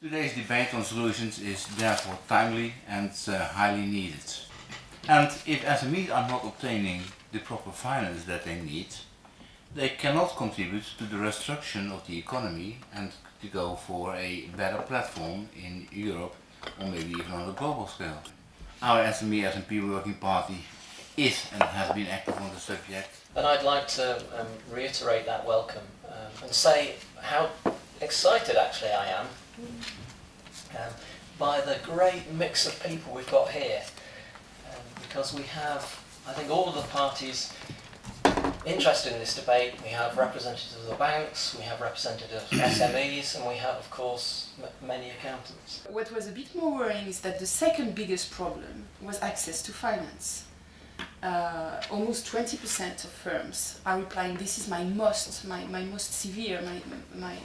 Today's debate on solutions is therefore timely and highly needed. And if SMEs are not obtaining the proper finance that they need, they cannot contribute to the restructuring of the economy and to go for a better platform in Europe or maybe even on a global scale. Our SME S&P Working Party is and has been active on the subject. And I'd like to reiterate that welcome and say how excited actually I am by the great mix of people we've got here, because we have, I think, all of the parties interested in this debate. We have representatives of the banks, we have representatives of SMEs, and we have, of course, many accountants. What was a bit more worrying is that the second biggest problem was access to finance. Almost 20% of firms are replying, this is my most severe, my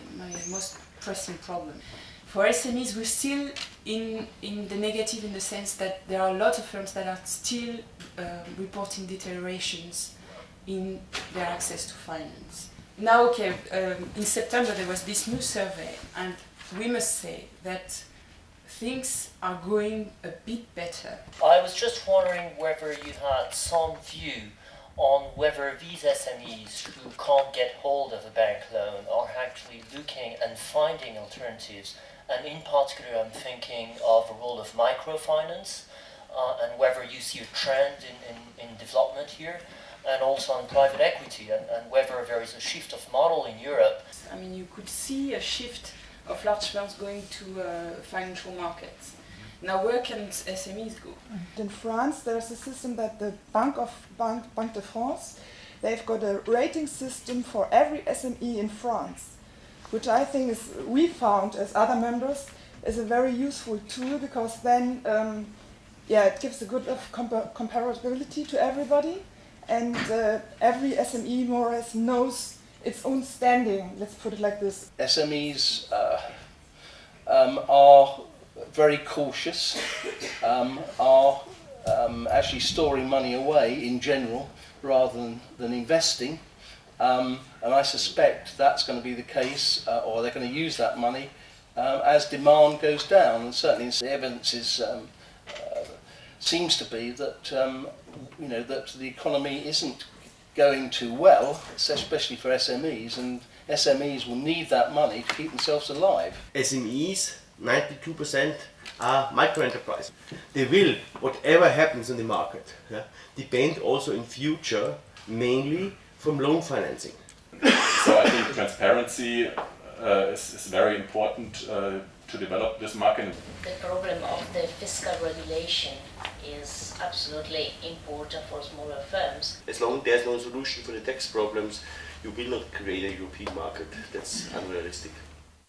most pressing problem. For SMEs, we're still in the negative in the sense that there are a lot of firms that are still reporting deteriorations in their access to finance. Now, okay, in September there was this new survey, and we must say that things are going a bit better. I was just wondering whether you had some view on whether these SMEs who can't get hold of a bank loan are actually looking and finding alternatives, and in particular I'm thinking of the role of microfinance and whether you see a trend in development here, and also on private equity, and whether there is a shift of model in Europe. I mean, you could see a shift of large firms going to financial markets. Now, where can SMEs go? In France, there's a system that the Banque de France, they've got a rating system for every SME in France, which I think is, we found as other members, is a very useful tool, because then, it gives a good comparability to everybody, and every SME more or less knows its own standing, let's put it like this. SMEs are very cautious, are actually storing money away in general rather than investing, and I suspect that's going to be the case, or they're going to use that money as demand goes down, and certainly the evidence is, seems to be that that the economy isn't going too well, especially for SMEs, and SMEs will need that money to keep themselves alive. SMEs, 92% are micro-enterprises. They will, whatever happens in the market, depend also in future mainly from loan financing. So I think transparency is very important to develop this market. The problem of the fiscal regulation is absolutely important for smaller firms. As long as there's no solution for the tax problems, you will not create a European market. That's unrealistic.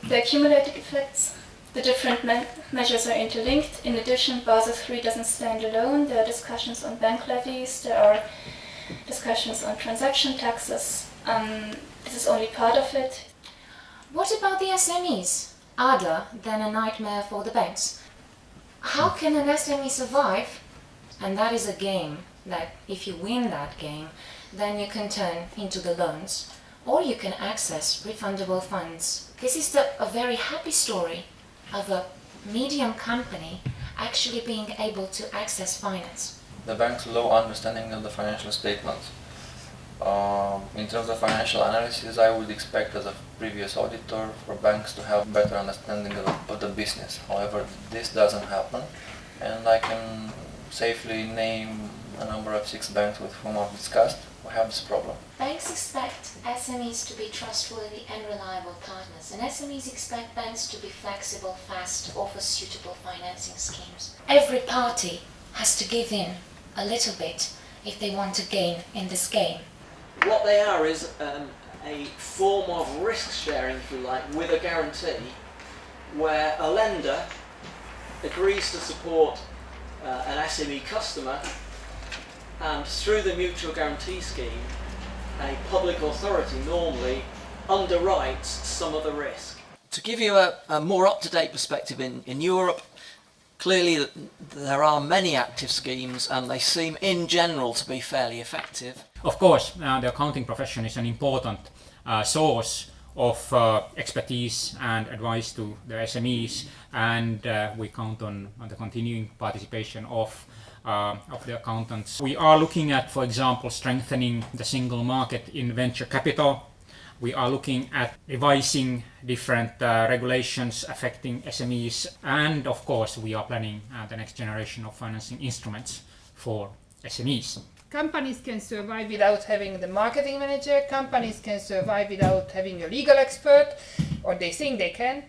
The accumulated effects. The different measures are interlinked. In addition, Basel III doesn't stand alone. There are discussions on bank levies, there are discussions on transaction taxes. This is only part of it. What about the SMEs? Other than a nightmare for the banks. How can an SME survive? And that is a game that if you win that game, then you can turn into the loans, or you can access refundable funds. This is a very happy story of a medium company actually being able to access finance. The bank's low understanding of the financial statements. In terms of financial analysis, I would expect as a previous auditor for banks to have better understanding of the business. However, this doesn't happen, and I can safely name a number of 6 banks with whom I've discussed who have this problem. Banks expect SMEs to be trustworthy and reliable partners, and SMEs expect banks to be flexible, fast, offer suitable financing schemes. Every party has to give in a little bit if they want to gain in this game. What they are is a form of risk sharing, if you like, with a guarantee, where a lender agrees to support an SME customer, and through the mutual guarantee scheme, a public authority normally underwrites some of the risk. To give you a more up-to-date perspective in Europe, clearly there are many active schemes and they seem in general to be fairly effective. Of course, the accounting profession is an important source of expertise and advice to the SMEs, and we count on the continuing participation of the accountants. We are looking at, for example, strengthening the single market in venture capital. We are looking at revising different regulations affecting SMEs, and of course we are planning the next generation of financing instruments for SMEs. Companies can survive without having the marketing manager, companies can survive without having a legal expert, or they think they can.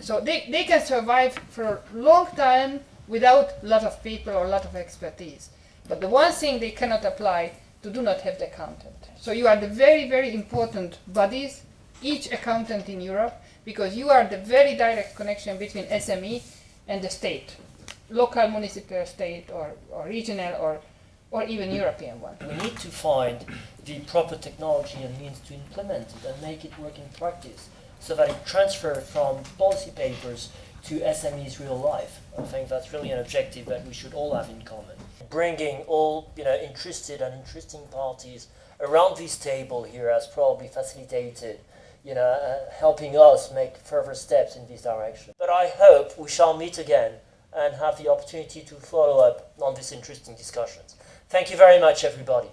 So they can survive for a long time without a lot of people or a lot of expertise. But the one thing they cannot apply to do not have the accountant. So you are the very, very important bodies, each accountant in Europe, because you are the very direct connection between SME and the state, local, municipal, state, or regional, or even European one. We need to find the proper technology and means to implement it and make it work in practice so that it transfers from policy papers to SMEs' real life. I think that's really an objective that we should all have in common. Bringing all interested and interesting parties around this table here has probably facilitated helping us make further steps in this direction. But I hope we shall meet again and have the opportunity to follow up on these interesting discussions. Thank you very much, everybody.